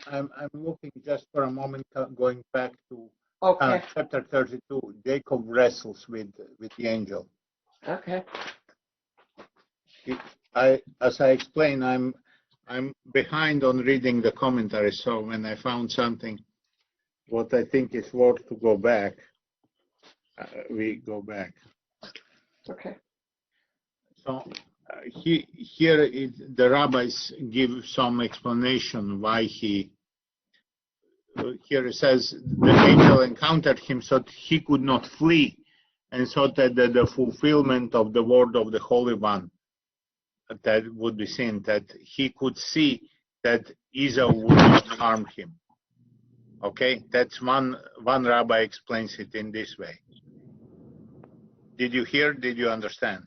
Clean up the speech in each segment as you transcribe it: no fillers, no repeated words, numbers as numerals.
I'm looking just for a moment, going back to Okay. chapter 32. Jacob wrestles with the angel. Okay. As I explained, I'm behind on reading the commentary. So when I found something, what I think is worth to go back, we go back. Okay. So the rabbis give some explanation why he. Here it says the angel encountered him so that he could not flee, and so that the fulfillment of the word of the Holy One that would be seen, that he could see that Esau would not harm him. Okay, that's one rabbi explains it in this way. Did you hear? Did you understand?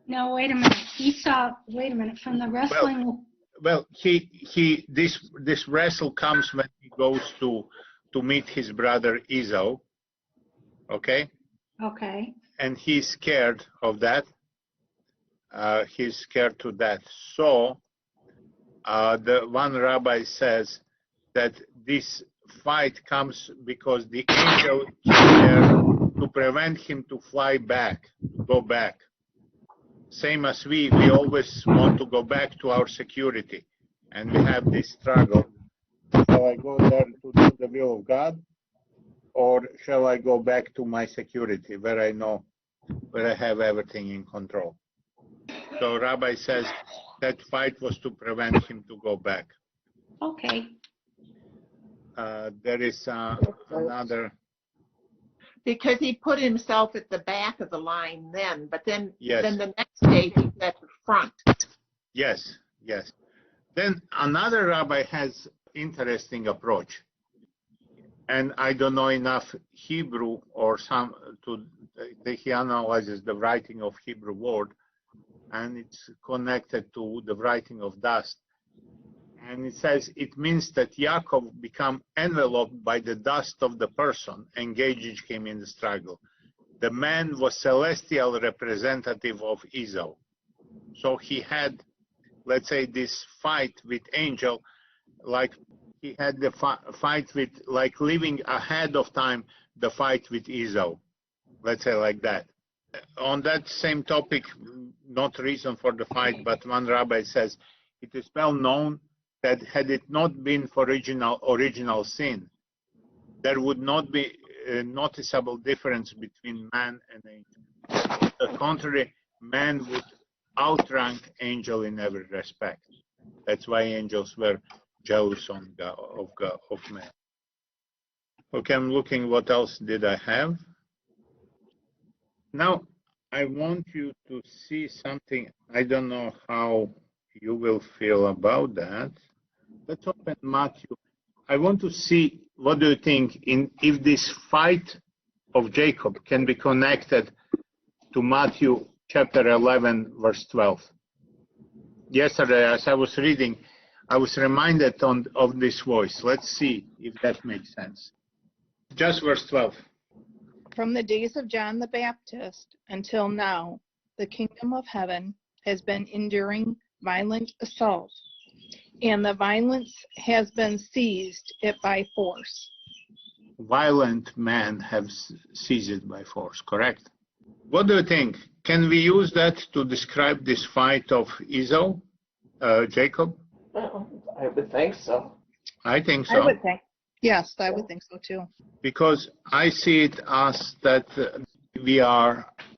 No, wait a minute. Wait a minute. From the wrestling. Well, this wrestle comes when he goes to meet his brother Esau. Okay. Okay. And he's scared of that. He's scared to death. So the one rabbi says that this fight comes because the angel is there to prevent him to fly back, to go back. Same as we always want to go back to our security, and we have this struggle. Shall I go there to do the will of God, or shall I go back to my security where I know, where I have everything in control? So Rabbi says that fight was to prevent him to go back. Okay. There is another. Because he put himself at the back of the line then, but then Yes. then the next day he's at the front. Yes, yes. Then another rabbi has interesting approach, and I don't know enough Hebrew or he analyzes the writing of Hebrew word, and it's connected to the writing of dust. And it says it means that Yaakov become enveloped by the dust of the person engaged him in the struggle. The man was celestial representative of Esau. So he had, let's say, this fight with angel, like he had the fight with, like living ahead of time, the fight with Esau. Let's say like that. On that same topic, not reason for the fight, but one rabbi says, it is well known that had it not been for original sin, there would not be a noticeable difference between man and angel. On the contrary, man would outrank angel in every respect. That's why angels were jealous of man. Okay, I'm looking what else did I have. Now, I want you to see something. I don't know how you will feel about that. Let's open Matthew. I want to see, what do you think, if this fight of Jacob can be connected to Matthew chapter 11, verse 12. Yesterday, as I was reading, I was reminded of this voice. Let's see if that makes sense. Just verse 12. From the days of John the Baptist until now, the kingdom of heaven has been enduring violent assault, and the violence has been seized it by force. Violent men have seized it by force, correct? What do you think? Can we use that to describe this fight of Esau, Jacob? I would think so. I think so. I would think. Yes, I would think so too. Because I see it as that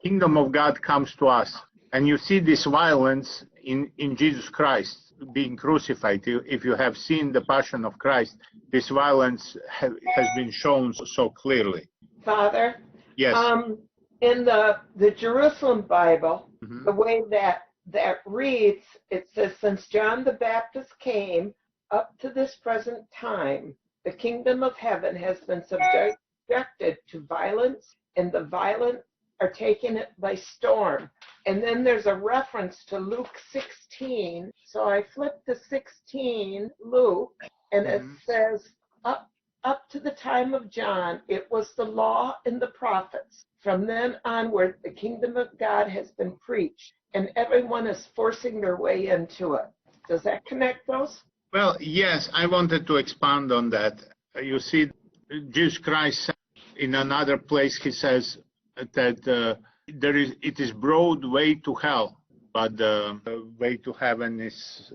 kingdom of God comes to us. And you see this violence in Jesus Christ being crucified. If you have seen the Passion of Christ, this violence has been shown so clearly. Father? Yes. In the Jerusalem Bible, Mm-hmm. the way that reads, it says, since John the Baptist came up to this present time, the kingdom of heaven has been subjected to violence, and the violent are taking it by storm. And then there's a reference to Luke 16. So I flipped to 16, Luke, and it says, up to the time of John, it was the law and the prophets. From then onward, the kingdom of God has been preached, and everyone is forcing their way into it. Does that connect those? Well, yes, I wanted to expand on that. You see, Jesus Christ in another place, he says that it is broad way to hell, but the way to heaven is,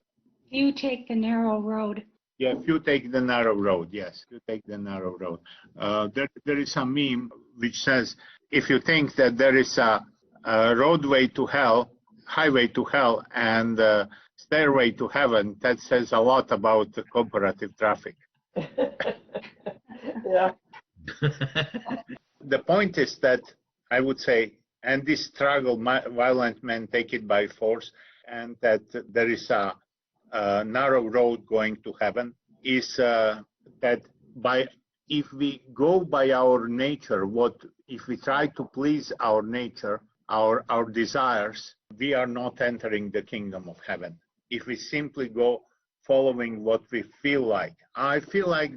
You take the narrow road. yeah, if you take the narrow road, yes, you take the narrow road. There is a meme which says, if you think that there is a roadway to hell, highway to hell, and stairway to heaven, that says a lot about the comparative traffic. Yeah. The point is that I would say, and this struggle, violent men take it by force, and that there is a narrow road going to heaven, is that if we go by our nature, if we try to please our nature, our desires, we are not entering the kingdom of heaven. If we simply go following what we feel like, I feel like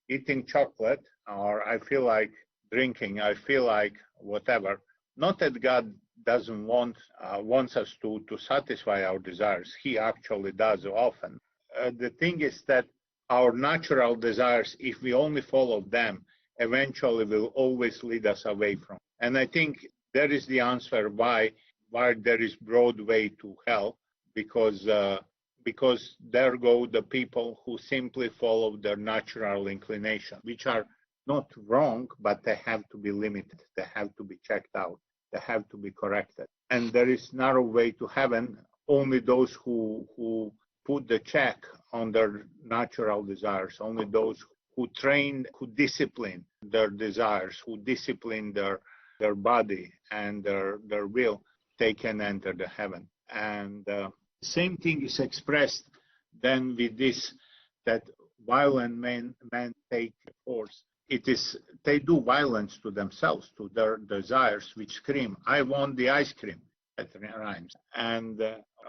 eating chocolate, or I feel like drinking, I feel like whatever. Not that God doesn't wants us to satisfy our desires. He actually does often. The thing is that our natural desires, if we only follow them, eventually will always lead us away from. And I think that is the answer why there is broad way to hell, because there go the people who simply follow their natural inclination, which are not wrong, but they have to be limited. They have to be checked out. They have to be corrected. And there is narrow way to heaven. Only those who put the check on their natural desires, only those who train, who discipline their desires, who discipline their body and their will, they can enter the heaven. And same thing is expressed then with this, that violent men take force. It is, they do violence to themselves, to their desires, which scream, I want the ice cream, that rhymes, and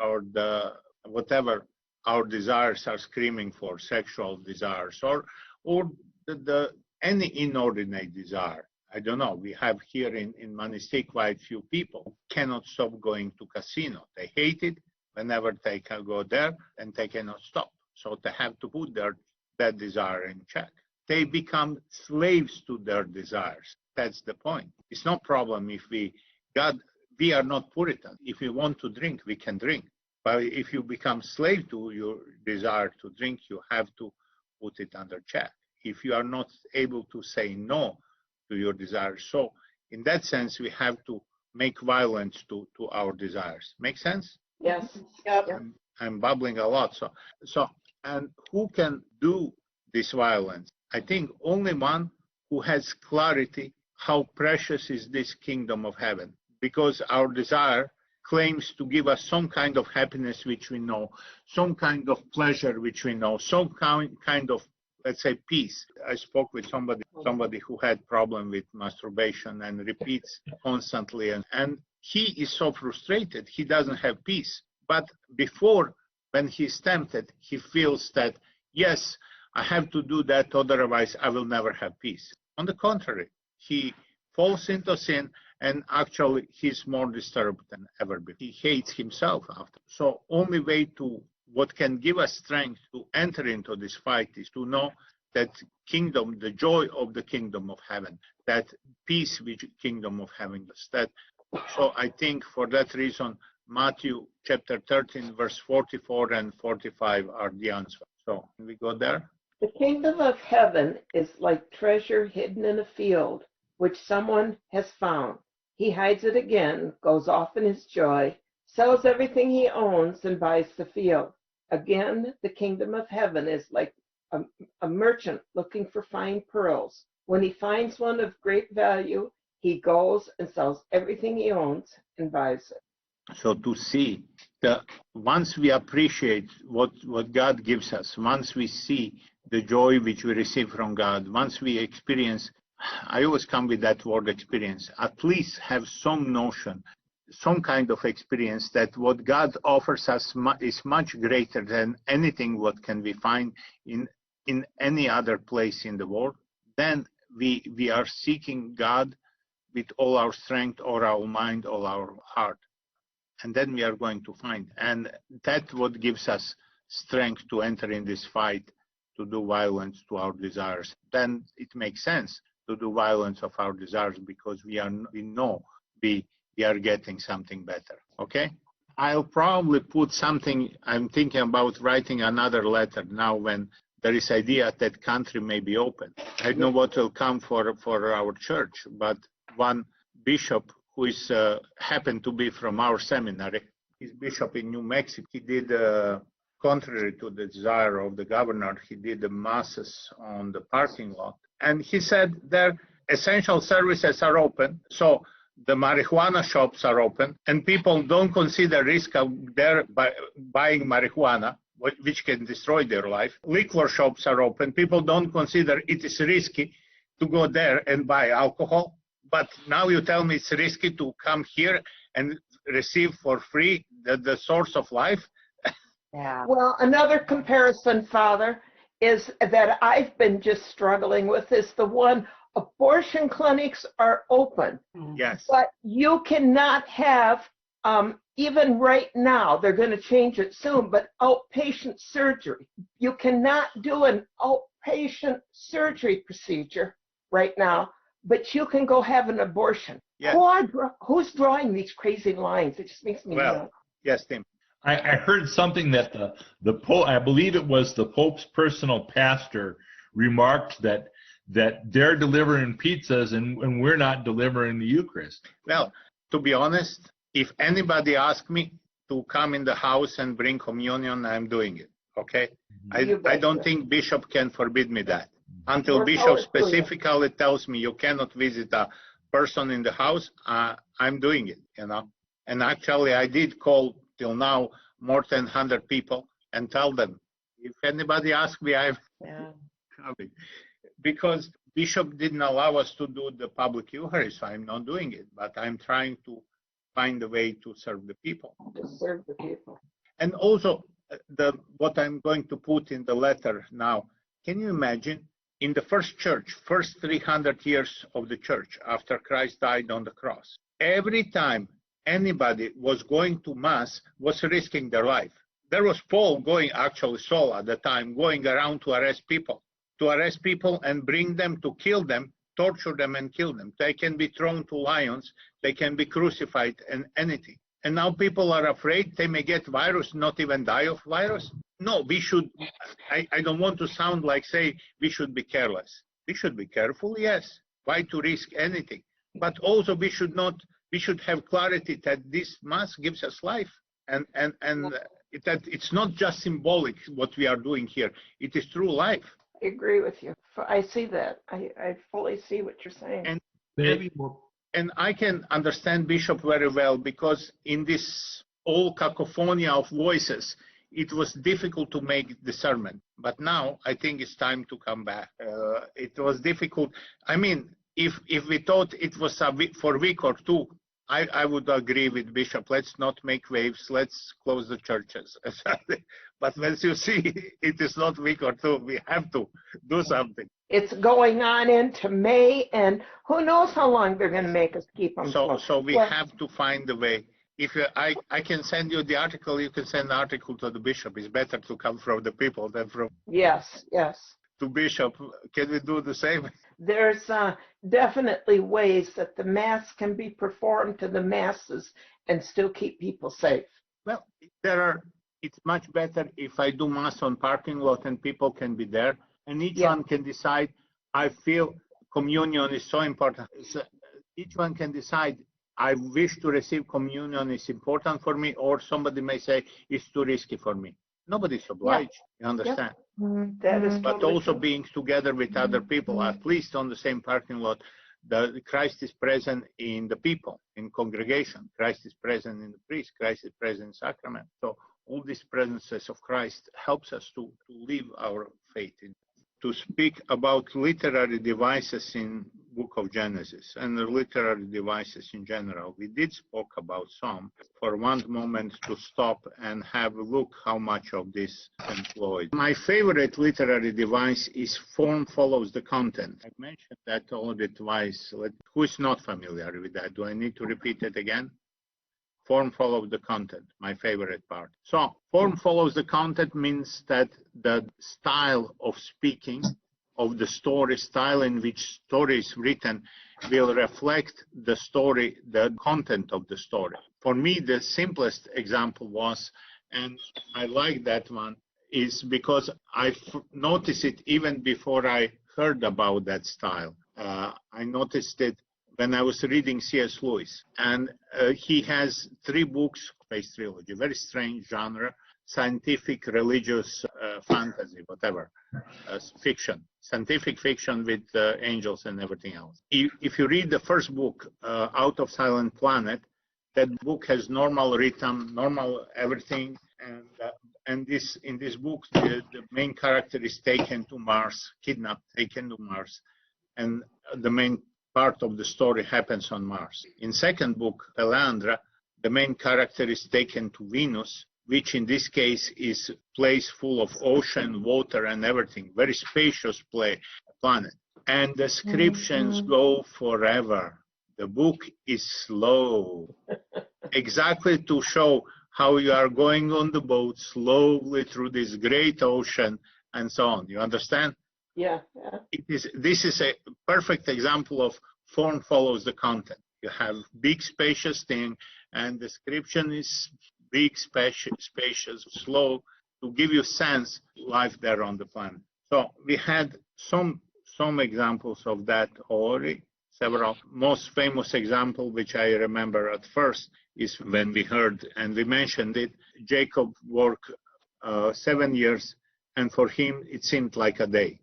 or the whatever our desires are screaming for, sexual desires, or the any inordinate desire. I don't know, we have here in Manistee quite few people cannot stop going to casino. They hate it whenever they can go there, and they cannot stop. So they have to put that desire in check. They become slaves to their desires. That's the point. It's no problem if we are not Puritan. If we want to drink, we can drink. But if you become slave to your desire to drink, you have to put it under check. If you are not able to say no to your desires. So in that sense, we have to make violence to our desires. Make sense? Yes. Yep. I'm babbling a lot. So, and who can do this violence? I think only one who has clarity how precious is this kingdom of heaven, because our desire claims to give us some kind of happiness which we know, some kind of pleasure which we know, some kind of, let's say, peace. I spoke with somebody who had problem with masturbation and repeats constantly, and he is so frustrated, he doesn't have peace. But before, when he's tempted, he feels that, yes, I have to do that, otherwise I will never have peace. On the contrary, he falls into sin, and actually he's more disturbed than ever before. He hates himself after. So only way to, what can give us strength to enter into this fight is to know that kingdom, the joy of the kingdom of heaven, that peace which kingdom of heaven is. So I think for that reason, Matthew chapter 13, verse 44 and 45 are the answer. So can we go there? The kingdom of heaven is like treasure hidden in a field, which someone has found. He hides it again, goes off in his joy, sells everything he owns, and buys the field. Again, the kingdom of heaven is like a merchant looking for fine pearls. When he finds one of great value, he goes and sells everything he owns and buys it. So to see, once we appreciate what God gives us, once we see the joy which we receive from God, once we experience, I always come with that word experience, at least have some notion, some kind of experience that what God offers us is much greater than anything what can we find in any other place in the world, then we are seeking God with all our strength, or our mind, or our heart. And then we are going to find. And that's what gives us strength to enter in this fight to do violence to our desires. Then it makes sense to do violence of our desires because we know we are getting something better. Okay? I'll probably put something. I'm thinking about writing another letter now when there is idea that country may be open. I don't know what will come for our church, but one bishop who is happened to be from our seminary, he's bishop in New Mexico. He did, contrary to the desire of the governor, he did the masses on the parking lot. And he said their essential services are open. So the marijuana shops are open, and people don't consider risk of their buying marijuana, which can destroy their life. Liquor shops are open. People don't consider it is risky to go there and buy alcohol. But now you tell me it's risky to come here and receive for free the source of life. Yeah. Well, another comparison, Father, is that I've been just struggling with is the one abortion clinics are open. Yes. But you cannot have, even right now, they're going to change it soon, but outpatient surgery. You cannot do an outpatient surgery procedure right now, but you can go have an abortion. Yes. Who's drawing these crazy lines? It just makes me nuts. Yes, Tim. I heard something that the Pope, I believe it was the Pope's personal pastor, remarked that they're delivering pizzas and we're not delivering the Eucharist. Well, to be honest, if anybody asks me to come in the house and bring communion, I'm doing it. Okay? I don't think Bishop can forbid me that. Until Bishop specifically tells me you cannot visit a person in the house, I'm doing it, you know. And actually, I did call till now more than 100 people and tell them, if anybody asks me, I'm coming. Because Bishop didn't allow us to do the public Eucharist, so I'm not doing it. But I'm trying to find a way to serve the people. To serve the people. And also, what I'm going to put in the letter now, can you imagine? In the first church, first 300 years of the church, after Christ died on the cross, every time anybody was going to Mass was risking their life. There was Paul going, actually Saul at the time, going around to arrest people and bring them to kill them, torture them and kill them. They can be thrown to lions, they can be crucified and anything. And now people are afraid they may get virus, not even die of virus. No, we should, I don't want to sound like say we should be careless. We should be careful, yes. Why to risk anything? But also we should have clarity that this Mass gives us life. And that it's not just symbolic what we are doing here. It is true life. I agree with you. I see that. I fully see what you're saying. And I can understand Bishop very well because in this all cacophony of voices, it was difficult to make the sermon. But now I think it's time to come back. It was difficult. I mean, if we thought it was for a week or two, I would agree with Bishop. Let's not make waves. Let's close the churches. But when you see it is not a week or two, we have to do something. It's going on into May, and who knows how long they're going to make us keep them. So we have to find a way. If I can send you the article, you can send the article to the bishop. It's better to come from the people than from yes. To bishop. Can we do the same? There's definitely ways that the Mass can be performed to the masses and still keep people safe. Well, it's much better if I do Mass on parking lot and people can be there, and each one can decide, I feel communion is so important. So each one can decide, I wish to receive communion is important for me, or somebody may say it's too risky for me. Nobody's obliged, you understand? That is but totally also true. being together with other people, at least on the same parking lot, Christ is present in the people, in congregation. Christ is present in the priest. Christ is present in sacrament. So all these presences of Christ helps us to live our faith in. To speak about literary devices in Book of Genesis and the literary devices in general. We did spoke about some. For one moment to stop and have a look how much of this is employed. My favorite literary device is form follows the content. I mentioned that already twice. Who is not familiar with that? Do I need to repeat it again? form follows the content, my favorite part. So form follows the content means that the style of speaking of the story, style in which story is written, will reflect the story, the content of the story. For me, the simplest example was, and I like that one, is because I noticed it even before I heard about that style. I noticed it when I was reading C.S. Lewis, and he has 3 books, space trilogy, very strange genre, scientific, religious, fantasy, whatever, fiction, scientific fiction with angels and everything else. If you read the first book, Out of Silent Planet, that book has normal rhythm, normal everything, and in this book, the main character is taken to Mars, kidnapped, taken to Mars, and the main part of the story happens on Mars. In second book, Pelandra, the main character is taken to Venus, which in this case is a place full of ocean, water, and everything, very spacious planet. And descriptions go forever. The book is slow, exactly to show how you are going on the boat slowly through this great ocean and so on. You understand? Yeah. This is a perfect example of form follows the content. You have big spacious thing, and description is big, spacious, slow, to give you sense life there on the planet. So we had some examples of that already. Several. Most famous example, which I remember at first, is when we heard, and we mentioned it, Jacob worked 7 years, and for him it seemed like a day.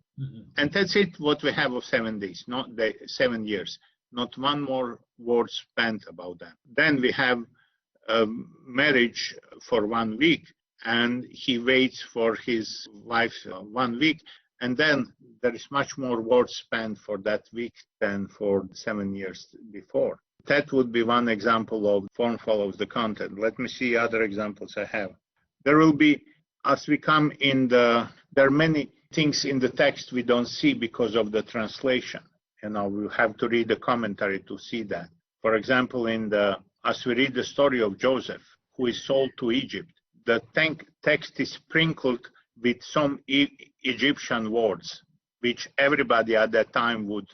And that's it, what we have of 7 days, not 7 years. Not one more word spent about that. Then we have marriage for 1 week, and he waits for his wife 1 week, and then there is much more words spent for that week than for 7 years before. That would be one example of form follows the content. Let me see other examples I have. There will be, as we come in there are many things in the text we don't see because of the translation. We have to read the commentary to see that. For example, as we read the story of Joseph, who is sold to Egypt, the text is sprinkled with some Egyptian words, which everybody at that time would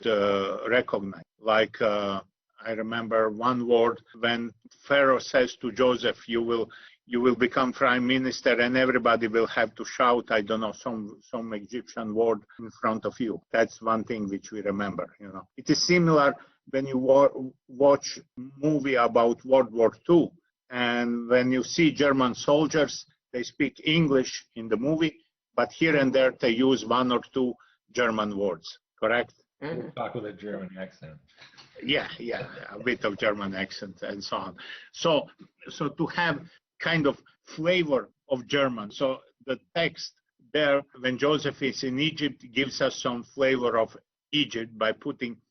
recognize. Like, I remember one word when Pharaoh says to Joseph, you will become prime minister, and everybody will have to shout, I don't know, some Egyptian word in front of you. That's one thing which we remember. It is similar when you watch movie about World War II, and when you see German soldiers, they speak English in the movie, but here and there they use 1 or 2 German words, correct? Talk with a German accent. Yeah, a bit of German accent and so on. So to have kind of flavor of German. So the text there, when Joseph is in Egypt, gives us some flavor of Egypt by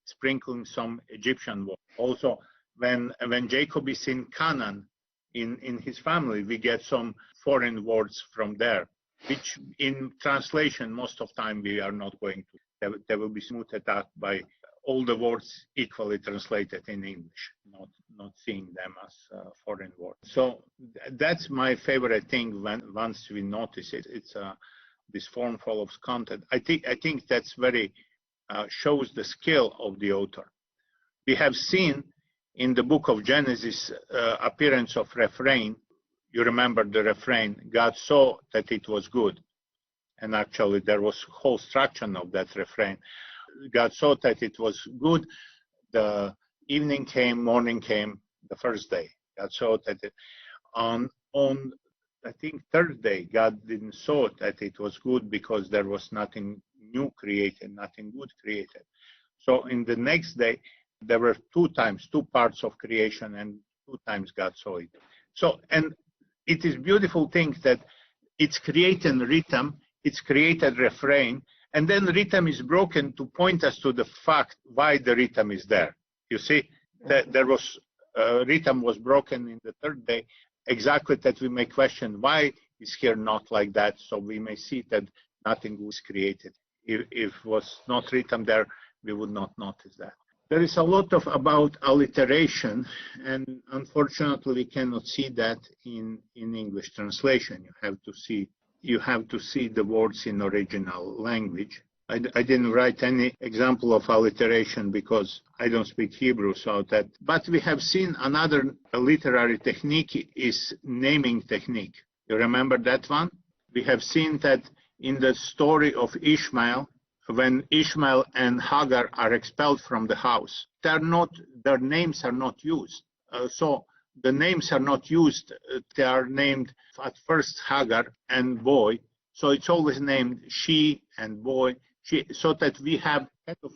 sprinkling some Egyptian words. Also, when Jacob is in Canaan, in his family, we get some foreign words from there, which in translation, most of time we are not going to. They will be smoothed out by all the words equally translated in English, not seeing them as foreign words. So that's my favorite thing once we notice it. It's this form follows content. I think that's very shows the skill of the author. We have seen in the book of Genesis appearance of refrain. You remember the refrain, God saw that it was good. And actually there was a whole structure of that refrain. God saw that it was good. The evening came, morning came, the first day. God saw that on I think third day, God didn't saw that it was good because there was nothing new created, nothing good created. So in the next day, there were 2 parts of creation, and 2 times God saw it. So, and it is beautiful thing that it's created rhythm, it's created refrain, and then rhythm is broken to point us to the fact why the rhythm is there. You see, that there was rhythm was broken in the third day, exactly that we may question why is here not like that. So we may see that nothing was created. If was not rhythm there, we would not notice that. There is a lot of about alliteration, and unfortunately we cannot see that in English translation. You have to see the words in original language. I didn't write any example of alliteration because I don't speak Hebrew, but we have seen another literary technique is naming technique. You remember that one? We have seen that in the story of Ishmael, when Ishmael and Hagar are expelled from the house, their names are not used. So the names are not used. They are named at first Hagar and boy. So it's always named she and boy, so that we have kind of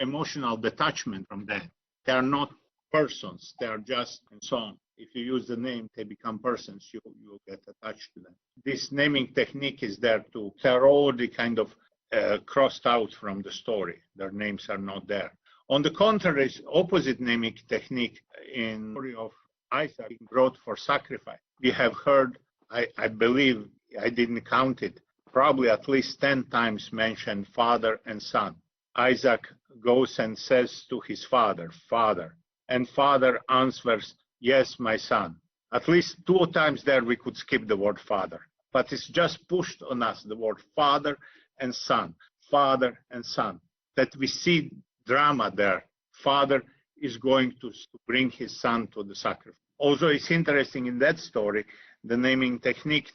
emotional detachment from that. They are not persons. They are just and so on. If you use the name, they become persons. You get attached to them. This naming technique is there to. They're already kind of crossed out from the story. Their names are not there. On the contrary, opposite naming technique in the story of Isaac brought for sacrifice. We have heard, I believe, I didn't count it, probably at least 10 times mentioned father and son. Isaac goes and says to his father, Father, and father answers, yes, my son. At least 2 times there we could skip the word father, but it's just pushed on us, the word father and son, father and son, that we see drama there. Father is going to bring his son to the sacrifice. Also, it's interesting in that story, the naming technique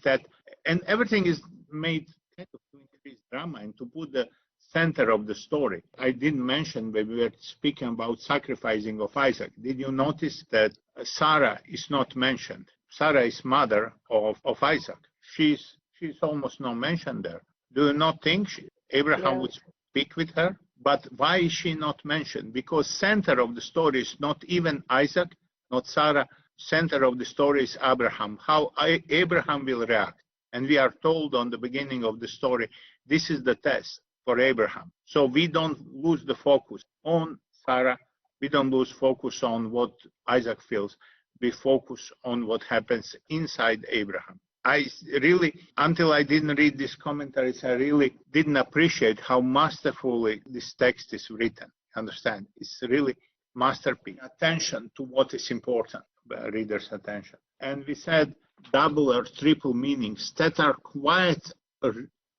and everything is made kind of to increase drama and to put the center of the story. I didn't mention when we were speaking about sacrificing of Isaac. Did you notice that Sarah is not mentioned? Sarah is mother of Isaac. She's almost not mentioned there. Do you not think Abraham would speak with her? But why is she not mentioned? Because center of the story is not even Isaac, not Sarah. Center of the story is Abraham. How Abraham will react. And we are told on the beginning of the story, this is the test for Abraham. So we don't lose the focus on Sarah. We don't lose focus on what Isaac feels. We focus on what happens inside Abraham. I really, until I didn't read these commentaries, I really didn't appreciate how masterfully this text is written. Understand? It's really masterpiece. Attention to what is important, reader's attention. And we said double or triple meanings that are quite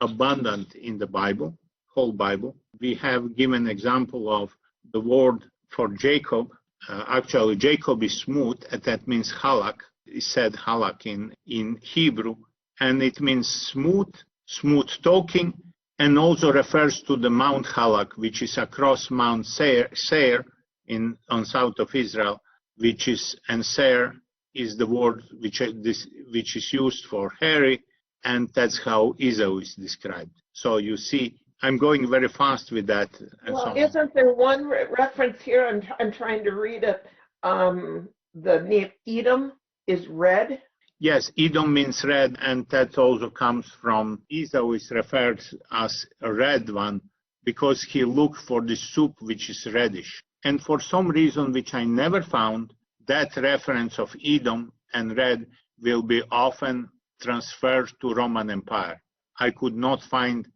abundant in the Bible, whole Bible. We have given example of the word for Jacob. Actually, Jacob is smooth, and that means halak. It said halak in Hebrew, and it means smooth talking, and also refers to the Mount Halak, which is across Mount Seir on south of Israel, and Seir is the word which is used for hairy, and that's how Esau is described. So you see, I'm going very fast with that. Well, isn't there one reference here? I'm trying to read it. The name Edom is red. Yes, Edom means red, and that also comes from Esau is referred as a red one because he looked for the soup which is reddish. And for some reason which I never found, that reference of Edom and red will be often transferred to Roman Empire. I could not find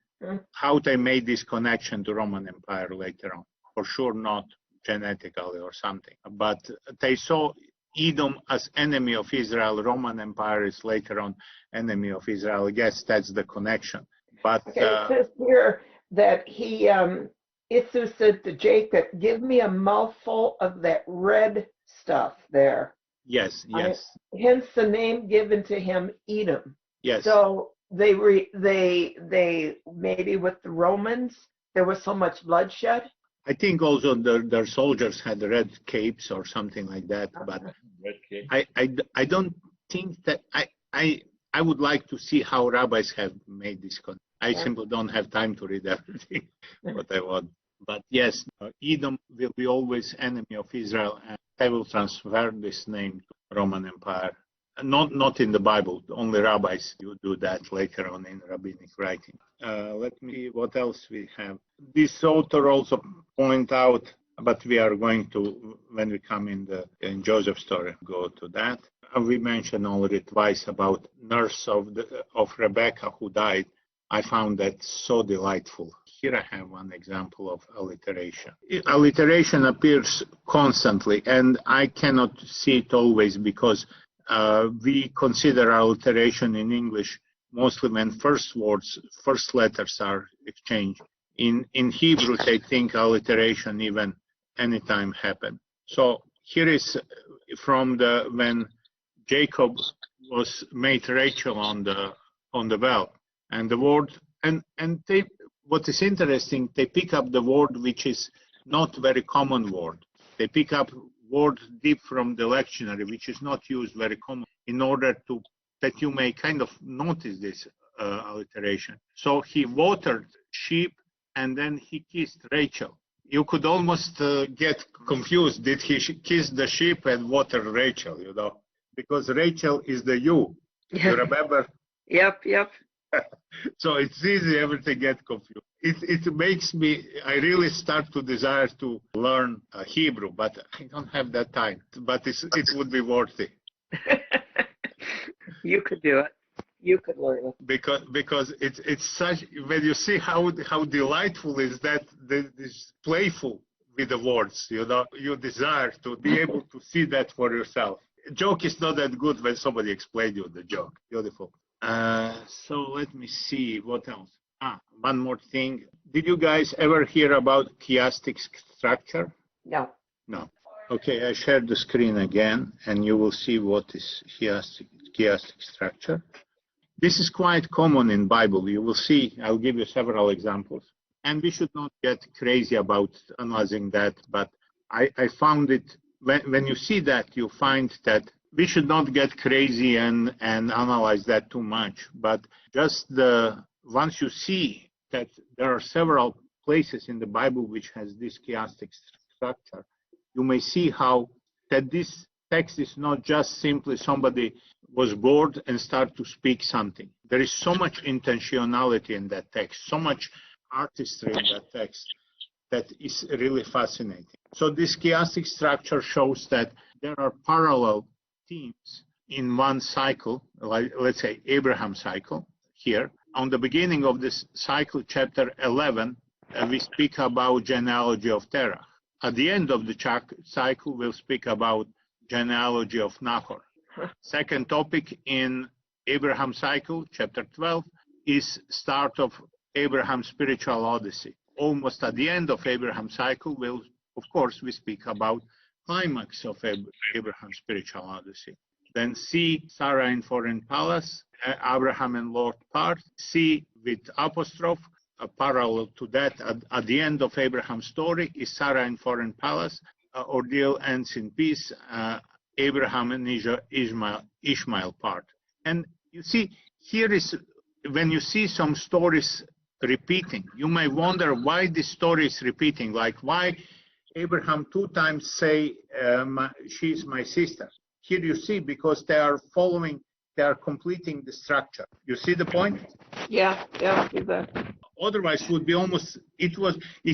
how they made this connection to Roman Empire later on. For sure not genetically or something. But they saw Edom as enemy of Israel. Roman Empire is later on enemy of Israel. I guess that's the connection. But okay, it says here that Esau said to Jacob, give me a mouthful of that red stuff there. Yes. Hence the name given to him, Edom. Yes. So they maybe with the Romans, there was so much bloodshed. I think also their soldiers had red capes or something like that. But I don't think that I would like to see how rabbis have made this connection. I simply don't have time to read everything what I want. But yes, Edom will be always enemy of Israel, and they will transfer this name to Roman Empire. Not in the Bible. Only rabbis do that later on in rabbinic writing. Let me see what else we have. This author also point out, but we are going to, when we come in Joseph's story, go to that. We mentioned already twice about nurse of Rebecca who died. I found that so delightful, here I have one example of alliteration. Alliteration appears constantly, and I cannot see it always because we consider alliteration in English mostly when first letters are exchanged. In Hebrew, they think alliteration even anytime happen. So here is from when Jacob was made Rachel on the well, and the word and they. What is interesting, they pick up the word which is not very common word. They pick up word deep from the lectionary, which is not used very common, in order that you may kind of notice this alliteration. So he watered sheep and then he kissed Rachel. You could almost get confused. Did he kiss the sheep and water Rachel, because Rachel is the you. You remember? Yep. So it's easy ever to get confused. It makes me, I really start to desire to learn Hebrew, but I don't have that time. But it would be worth it. You could do it. You could learn it. Because it's such, when you see how delightful is that, this playful with the words, you desire to be able to see that for yourself. A joke is not that good when somebody explains you the joke. Beautiful. So let me see what else. One more thing. Did you guys ever hear about chiastic structure? No. Okay, I shared the screen again, and you will see what is chiastic structure. This is quite common in Bible. You will see. I'll give you several examples, and we should not get crazy about analyzing that. But I found it when you see that, you find that we should not get crazy and analyze that too much, but just once you see that there are several places in the Bible which has this chiastic structure, you may see how that this text is not just simply somebody was bored and start to speak something. There is so much intentionality in that text, so much artistry in that text that is really fascinating. So this chiastic structure shows that there are parallel themes in one cycle, like let's say Abraham cycle here. On the beginning of this cycle, chapter 11, we speak about genealogy of Terah. At the end of the cycle, we'll speak about genealogy of Nahor. Second topic in Abraham cycle, chapter 12, is start of Abraham's spiritual odyssey. Almost at the end of Abraham cycle, of course, we speak about climax of Abraham's spiritual odyssey. Then C, Sarah in foreign palace, Abraham and Lot part. C with apostrophe, parallel to that, at the end of Abraham's story is Sarah in foreign palace. Ordeal ends in peace. Abraham and Ishmael part. And you see, here is when you see some stories repeating, you may wonder why this story is repeating, like why Abraham 2 times say, she's my sister. Here you see, because they are completing the structure. You see the point? Yeah, exactly. Otherwise, would be almost, if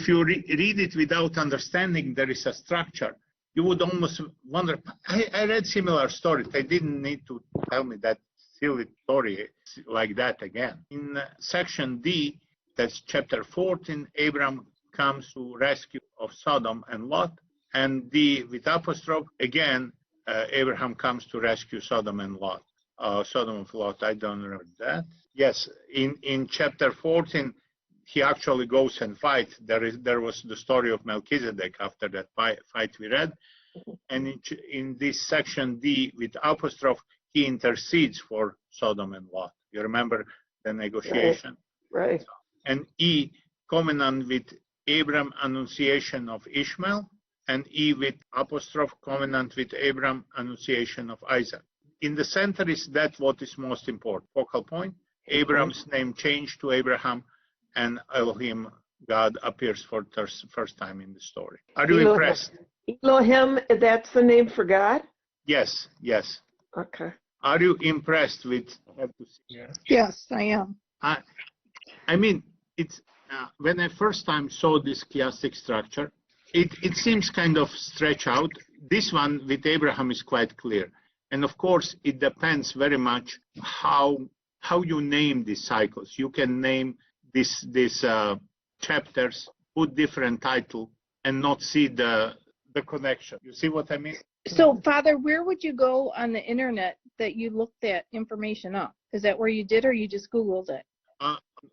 you read it without understanding there is a structure, you would almost wonder, I read similar stories. They didn't need to tell me that silly story like that again. In section D, that's chapter 14, Abraham comes to rescue of Sodom and Lot, and D with apostrophe, again, Abraham comes to rescue Sodom and Lot. Sodom and Lot, I don't remember that. Yes, in chapter 14, he actually goes and fights. There was the story of Melchizedek after that fight we read. And in this section D with apostrophe, he intercedes for Sodom and Lot. You remember the negotiation? Right. And E, covenant with Abram, annunciation of Ishmael. And E with apostrophe, covenant with Abram, annunciation of Isaac. In the center is that what is most important. Focal point, Abram's name changed to Abraham, and Elohim, God, appears for the first time in the story. Are you impressed? Elohim, that's the name for God? Yes. Okay. Are you impressed with? Yes, I am. I mean, it's when I first time saw this chiastic structure, it seems kind of stretched out. This one with Abraham is quite clear, and of course, it depends very much how you name these cycles. You can name this chapters, put different title, and not see the connection. You see what I mean? So, Father, where would you go on the internet that you looked that information up? Is that where you did, or you just Googled it?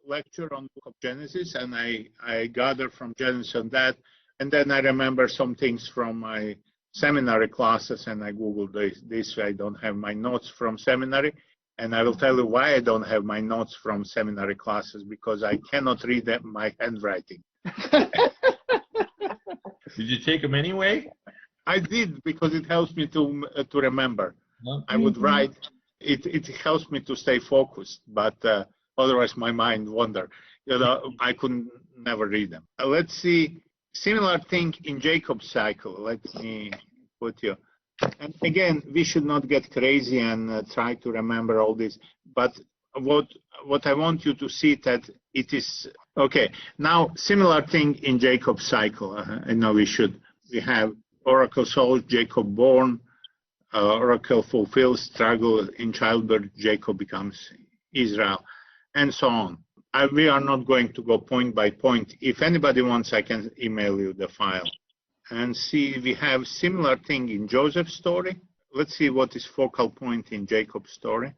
Lecture on Book of Genesis, and I gather from Genesis on that, and then I remember some things from my seminary classes, and I Googled this. I don't have my notes from seminary, and I will tell you why I don't have my notes from seminary classes, because I cannot read my handwriting. Did you take them anyway? I did, because it helps me to remember. I would write. It helps me to stay focused, but otherwise my mind wander. I could never read them. Let's see. Similar thing in Jacob's cycle. Let me put you. And again, we should not get crazy and try to remember all this. But what I want you to see that it is okay. Now, similar thing in Jacob's cycle. I know we have oracle souls, Jacob born, oracle fulfills, struggle in childbirth, Jacob becomes Israel, and so on. We are not going to go point by point. If anybody wants, I can email you the file. And see, we have similar thing in Joseph's story. Let's see what is focal point in Jacob's story.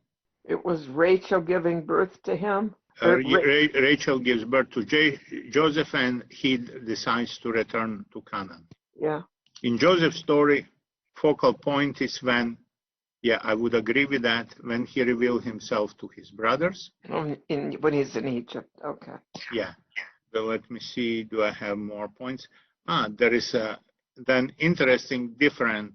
It was Rachel giving birth to him. Rachel gives birth to Joseph, and he decides to return to Canaan. Yeah. In Joseph's story, focal point is when, I would agree with that, when he revealed himself to his brothers. When he's in Egypt. Okay. Yeah. So let me see, do I have more points? There is then interesting different,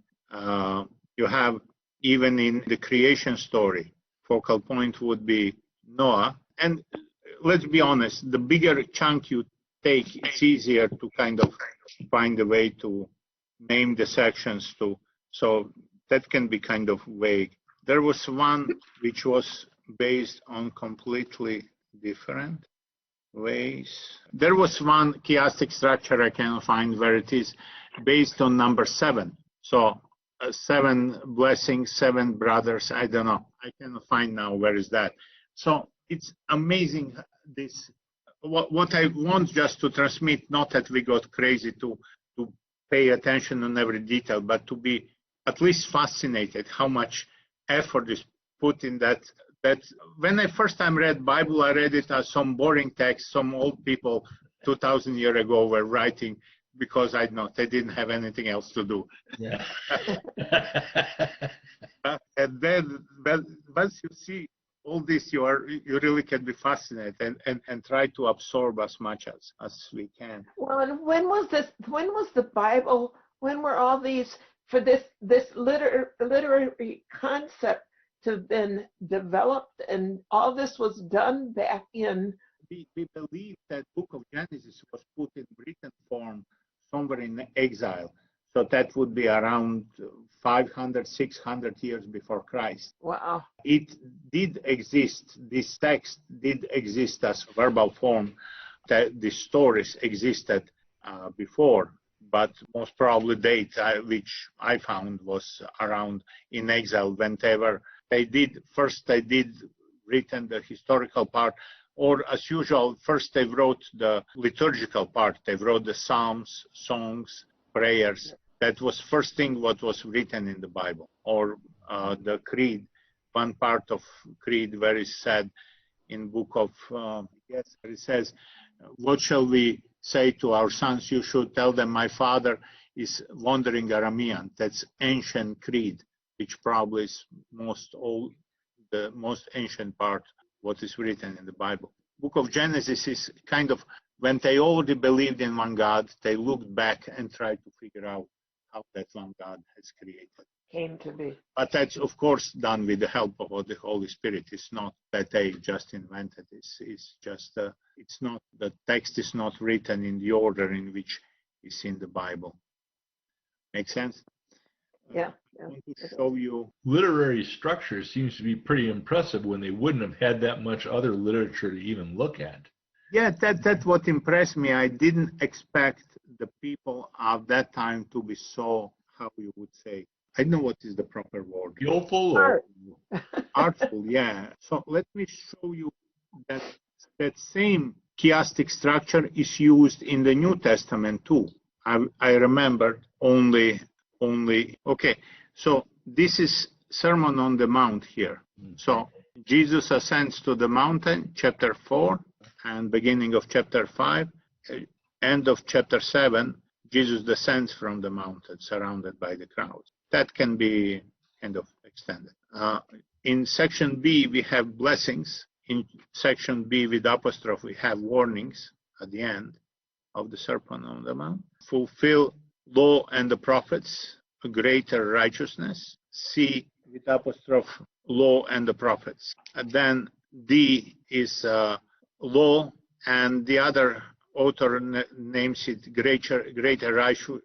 you have even in the creation story, focal point would be Noah. And let's be honest, the bigger chunk you take, it's easier to kind of find a way to name the sections to, so that can be kind of vague. There was one which was based on completely different ways. There was one chiastic structure I can find where it is based on number 7. So 7 blessings, 7 brothers. I don't know. I cannot find now where is that. So it's amazing. This what I want just to transmit. Not that we got crazy to pay attention on every detail, but to be at least fascinated how much effort is put in that. That when I first time read Bible, I read it as some boring text some old people 2,000 years ago were writing because I know they didn't have anything else to do. Yeah. And then once you see all this, you really can be fascinated and try to absorb as much as we can. Well, and when was the Bible? When were all these for this literary concept to have been developed, and all this was done back in? We believe that Book of Genesis was put in written form somewhere in exile. So that would be around 500, 600 years before Christ. Wow. It did exist, this text did exist as verbal form, that the stories existed before, but most probably date, which I found was around in exile when they did written the historical part, or as usual, first they wrote the liturgical part. They wrote the Psalms, songs, prayers. That was first thing what was written in the Bible, or the Creed. One part of Creed where it said in book of, it says, what shall we say to our sons? You should tell them my father is wandering Aramean. That's ancient Creed, which probably is the most ancient part what is written in the Bible. Book of Genesis is kind of, when they already believed in one God, they looked back and tried to figure out how that one God has created. Came to be. But that's, of course, done with the help of the Holy Spirit. It's not that they just invented this. It's just, it's not, the text is not written in the order in which it's in the Bible. Make sense? Yeah. I want to show you. Literary structure seems to be pretty impressive when they wouldn't have had that much other literature to even look at. Yeah, that's what impressed me. I didn't expect the people of that time to be so, how you would say, I don't know what is the proper word. Skillful or artful, yeah. So let me show you that same chiastic structure is used in the New Testament too. I remember only, okay, so this is Sermon on the Mount here. So Jesus ascends to the mountain, chapter 4, and beginning of chapter 5, end of chapter 7, Jesus descends from the mountain, surrounded by the crowds. That can be kind of extended. In section B, we have blessings. In section B with apostrophe, we have warnings at the end of the Sermon on the Mount. Fulfill law and the prophets, a greater righteousness. C with apostrophe, law and the prophets. And then D is law, and the other author names it greater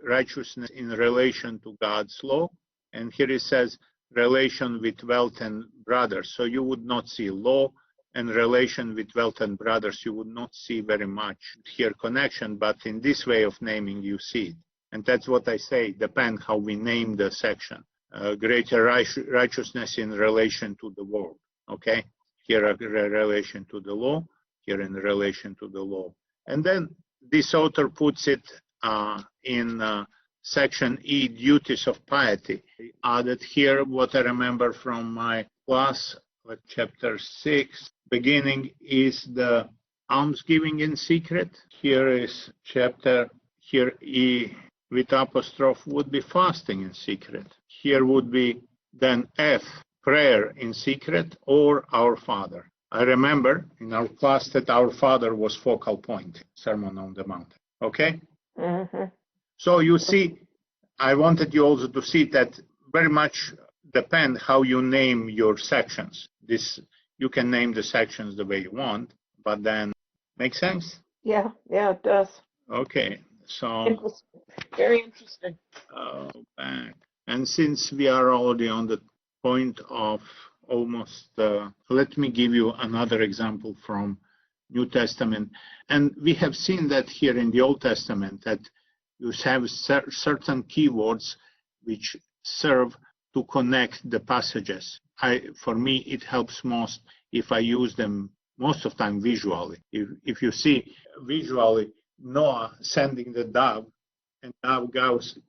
righteousness in relation to God's law. And here it says relation with wealth and brothers. So you would not see law and relation with wealth and brothers. You would not see very much here connection, but in this way of naming you see it. And that's what I say, depend how we name the section. Greater righteousness in relation to the world. Okay, here a relation to the law, here in relation to the law. And then this author puts it in section E, duties of piety. I added here what I remember from my class, chapter 6. Beginning is the almsgiving in secret. Here is chapter, here E with apostrophe would be fasting in secret. Here would be then F, prayer in secret, or Our Father. I remember in our class that Our Father was focal point, Sermon on the Mount. Okay? Mm-hmm. So you see, I wanted you also to see that very much depend how you name your sections. This, you can name the sections the way you want, but then, make sense? Yeah, it does. Okay, so Very interesting. back. And since we are already on the point of almost, let me give you another example from New Testament. And we have seen that here in the Old Testament, that you have certain keywords which serve to connect the passages. For me, it helps most if I use them most of the time visually. If you see visually Noah sending the dove, and dove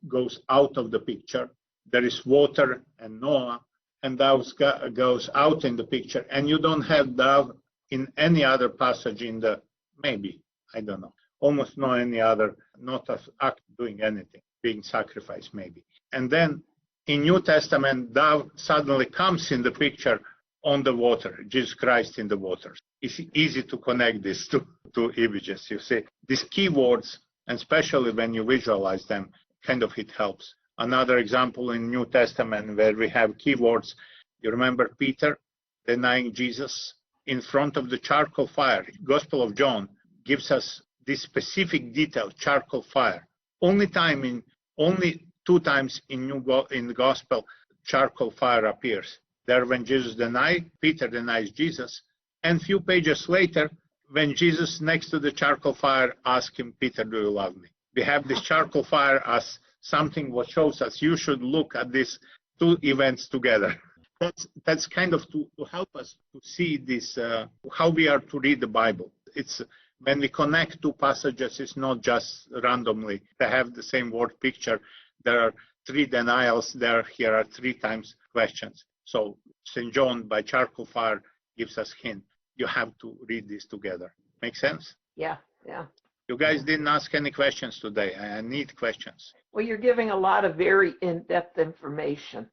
goes out of the picture, there is water and Noah, and dove goes out in the picture, and you don't have dove in any other passage in the, maybe, I don't know, almost no any other, not as act doing anything, being sacrificed maybe. And then in New Testament, dove suddenly comes in the picture on the water, Jesus Christ in the waters. It's easy to connect these two images, you see. These keywords, and especially when you visualize them, kind of it helps. Another example in New Testament where we have keywords, you remember Peter denying Jesus in front of the charcoal fire. Gospel of John gives us this specific detail, charcoal fire. Only two times in the Gospel, charcoal fire appears. There when Peter denies Jesus, and few pages later, when Jesus next to the charcoal fire asks him, Peter, do you love me? We have this charcoal fire as something what shows us you should look at these two events together. That's kind of to help us to see this, how we are to read the Bible. It's when we connect two passages, it's not just randomly. They have the same word picture. There are three denials. Here are three times questions. So St. John by charcoal fire gives us hint. You have to read this together. Make sense? Yeah. You guys didn't ask any questions today. I need questions. Well, you're giving a lot of very in-depth information.